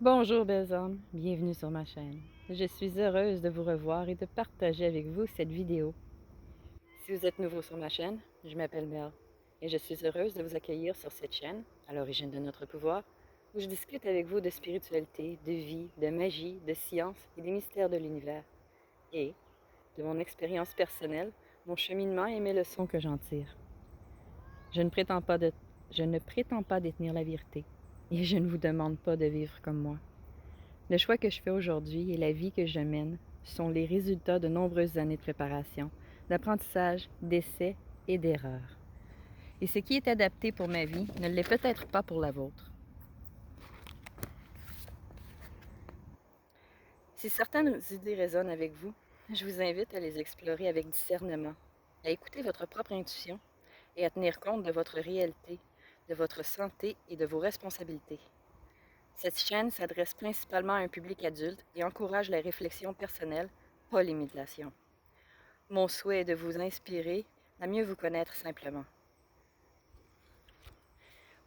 Bonjour belles âmes, bienvenue sur ma chaîne. Je suis heureuse de vous revoir et de partager avec vous cette vidéo. Si vous êtes nouveau sur ma chaîne, je m'appelle Mel et je suis heureuse de vous accueillir sur cette chaîne, à l'origine de notre pouvoir, où je discute avec vous de spiritualité, de vie, de magie, de science et des mystères de l'univers, et de mon expérience personnelle, mon cheminement et mes leçons que j'en tire. Je ne prétends pas détenir la vérité, et je ne vous demande pas de vivre comme moi. Le choix que je fais aujourd'hui et la vie que je mène sont les résultats de nombreuses années de préparation, d'apprentissage, d'essais et d'erreurs. Et ce qui est adapté pour ma vie ne l'est peut-être pas pour la vôtre. Si certaines idées résonnent avec vous, je vous invite à les explorer avec discernement, à écouter votre propre intuition et à tenir compte de votre réalité, de votre santé et de vos responsabilités. Cette chaîne s'adresse principalement à un public adulte et encourage la réflexion personnelle, pas l'imitation. Mon souhait est de vous inspirer à mieux vous connaître simplement.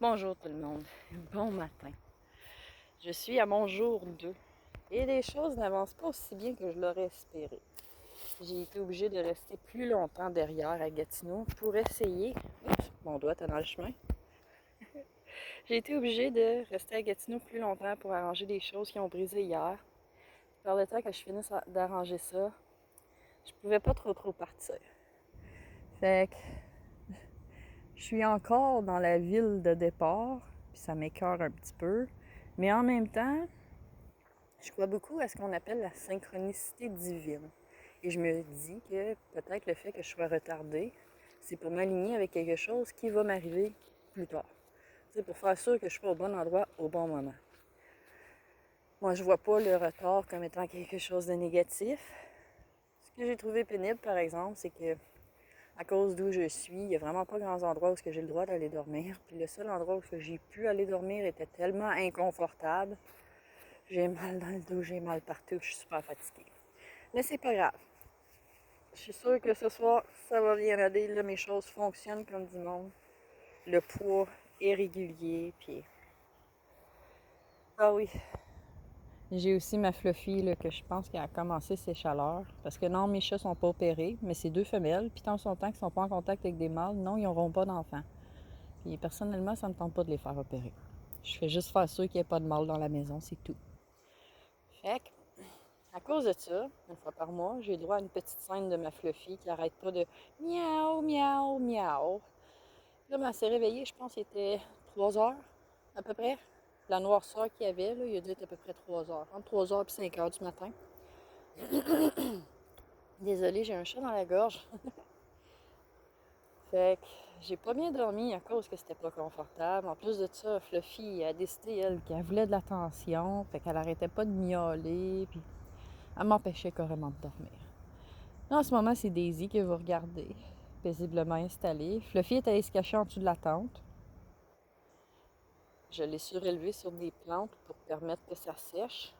Bonjour tout le monde, bon matin. Je suis à mon jour 2 et les choses n'avancent pas aussi bien que je l'aurais espéré. J'ai été obligée de rester plus longtemps derrière à Gatineau pour essayer... Oups, mon doigt est dans le chemin. J'ai été obligée de rester à Gatineau plus longtemps pour arranger des choses qui ont brisé hier. Par le temps que je finisse d'arranger ça, je pouvais pas trop partir. Fait que je suis encore dans la ville de départ, puis ça m'écoeure un petit peu. Mais en même temps, je crois beaucoup à ce qu'on appelle la synchronicité divine. Et je me dis que peut-être le fait que je sois retardée, c'est pour m'aligner avec quelque chose qui va m'arriver plus tard. C'est pour faire sûr que je sois au bon endroit au bon moment. Moi, je vois pas le retard comme étant quelque chose de négatif. Ce que j'ai trouvé pénible, par exemple, c'est que à cause d'où je suis, il n'y a vraiment pas grands endroits où j'ai le droit d'aller dormir. Puis le seul endroit où j'ai pu aller dormir était tellement inconfortable. J'ai mal dans le dos, j'ai mal partout, je suis super fatiguée. Mais c'est pas grave. Je suis sûre que ce soir, ça va bien aller. Là, mes choses fonctionnent comme du monde. Le poids est régulier, puis... Ah oui. J'ai aussi ma Fluffy, là, que je pense qu'elle a commencé ses chaleurs. Parce que non, mes chats sont pas opérés, mais c'est deux femelles. Puis tant son temps qu'ils sont pas en contact avec des mâles, non, ils n'auront pas d'enfants. Puis personnellement, ça me tente pas de les faire opérer. Je fais juste faire sûr qu'il n'y ait pas de mâle dans la maison, c'est tout. Fait que, à cause de ça, une fois par mois, j'ai droit à une petite scène de ma Fluffy qui arrête pas de miaou, miaou, miaou. Là, elle s'est réveillée, je pense qu'il était 3 heures, à peu près. La noirceur qu'il y avait, là, il a dû être à peu près 3 heures. Entre 3 heures et 5 heures du matin. Désolée, j'ai un chat dans la gorge. Fait que j'ai pas bien dormi à cause que c'était pas confortable. En plus de ça, Fluffy a décidé, elle, qu'elle voulait de l'attention. Fait qu'elle arrêtait pas de miauler. Puis elle m'empêchait carrément de dormir. Là, en ce moment, c'est Daisy que vous regardez, paisiblement installée. Fluffy est allée se cacher en dessous de la tente. Je l'ai surélevée sur des plantes pour permettre que ça sèche.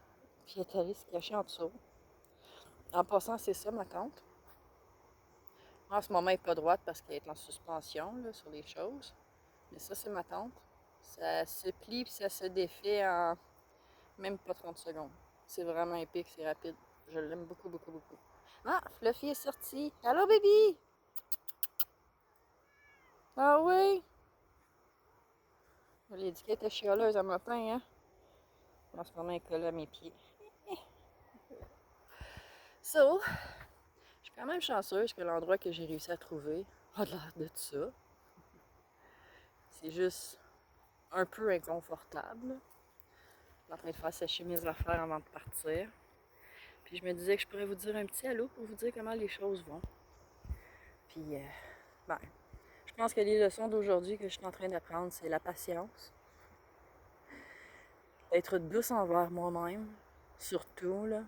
Puis elle est allée se cacher en dessous. En passant, c'est ça ma tente. En ce moment, elle n'est pas droite parce qu'elle est en suspension là, sur les choses. Mais ça, c'est ma tente. Ça se plie puis ça se défait en même pas 30 secondes. C'est vraiment épique, c'est rapide. Je l'aime beaucoup, beaucoup, beaucoup. Ah, Fluffy est sortie. Allô, baby? Ah oui? Je l'ai dit qu'elle était chialeuse un matin, hein? En ce moment, elle colle à mes pieds. So, je suis quand même chanceuse que l'endroit que j'ai réussi à trouver a l'air de ça. C'est juste un peu inconfortable. Je suis en train de faire sécher mes affaires avant de partir. Puis je me disais que je pourrais vous dire un petit allô pour vous dire comment les choses vont. Puis, ben, je pense que les leçons d'aujourd'hui que je suis en train d'apprendre, c'est la patience. Être douce envers moi-même, surtout, là.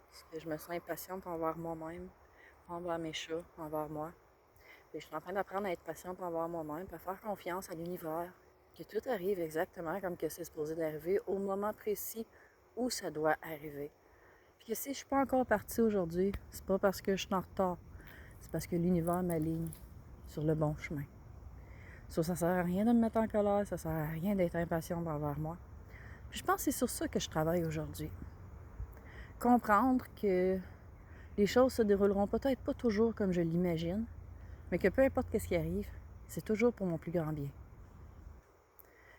Parce que je me sens impatiente envers moi-même, envers mes chats, envers moi. Puis je suis en train d'apprendre à être patiente envers moi-même, à faire confiance à l'univers, que tout arrive exactement comme que c'est supposé d'arriver au moment précis où ça doit arriver. Puis que si je suis pas encore partie aujourd'hui, c'est pas parce que je suis en retard, c'est parce que l'univers m'aligne sur le bon chemin. Ça sert à rien de me mettre en colère, ça sert à rien d'être impatiente envers moi. Puis je pense que c'est sur ça que je travaille aujourd'hui. Comprendre que les choses se dérouleront peut-être pas toujours comme je l'imagine, mais que peu importe ce qui arrive, c'est toujours pour mon plus grand bien.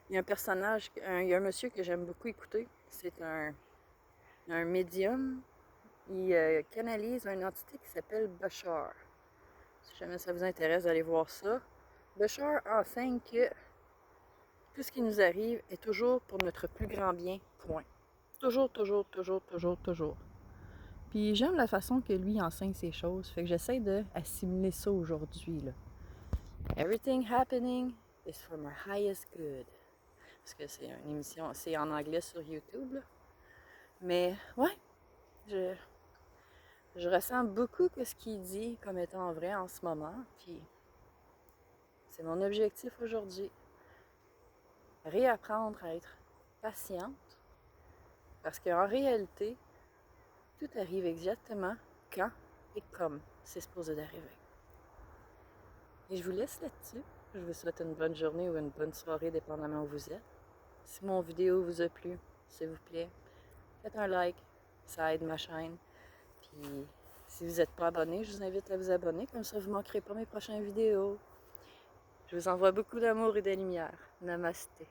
Il y a un personnage, il y a un monsieur que j'aime beaucoup écouter. C'est un médium. Il canalise une entité qui s'appelle Bashar. Si jamais ça vous intéresse d'aller voir ça. Bashar enseigne que tout ce qui nous arrive est toujours pour notre plus grand bien, point. Toujours, toujours, toujours, toujours, toujours. Puis j'aime la façon que lui enseigne ces choses, fait que j'essaie d'assimiler ça aujourd'hui, là. Everything happening is for my highest good. Parce que c'est une émission, c'est en anglais sur YouTube, là. Mais ouais, je ressens beaucoup que ce qu'il dit comme étant vrai en ce moment, puis c'est mon objectif aujourd'hui. Réapprendre à être patiente, parce qu'en réalité, tout arrive exactement quand et comme c'est supposé d'arriver. Et je vous laisse là-dessus. Je vous souhaite une bonne journée ou une bonne soirée, dépendamment où vous êtes. Si mon vidéo vous a plu, s'il vous plaît, faites un like, ça aide ma chaîne. Puis si vous n'êtes pas abonné, je vous invite à vous abonner, comme ça vous ne manquerez pas mes prochaines vidéos. Je vous envoie beaucoup d'amour et de lumière. Namasté.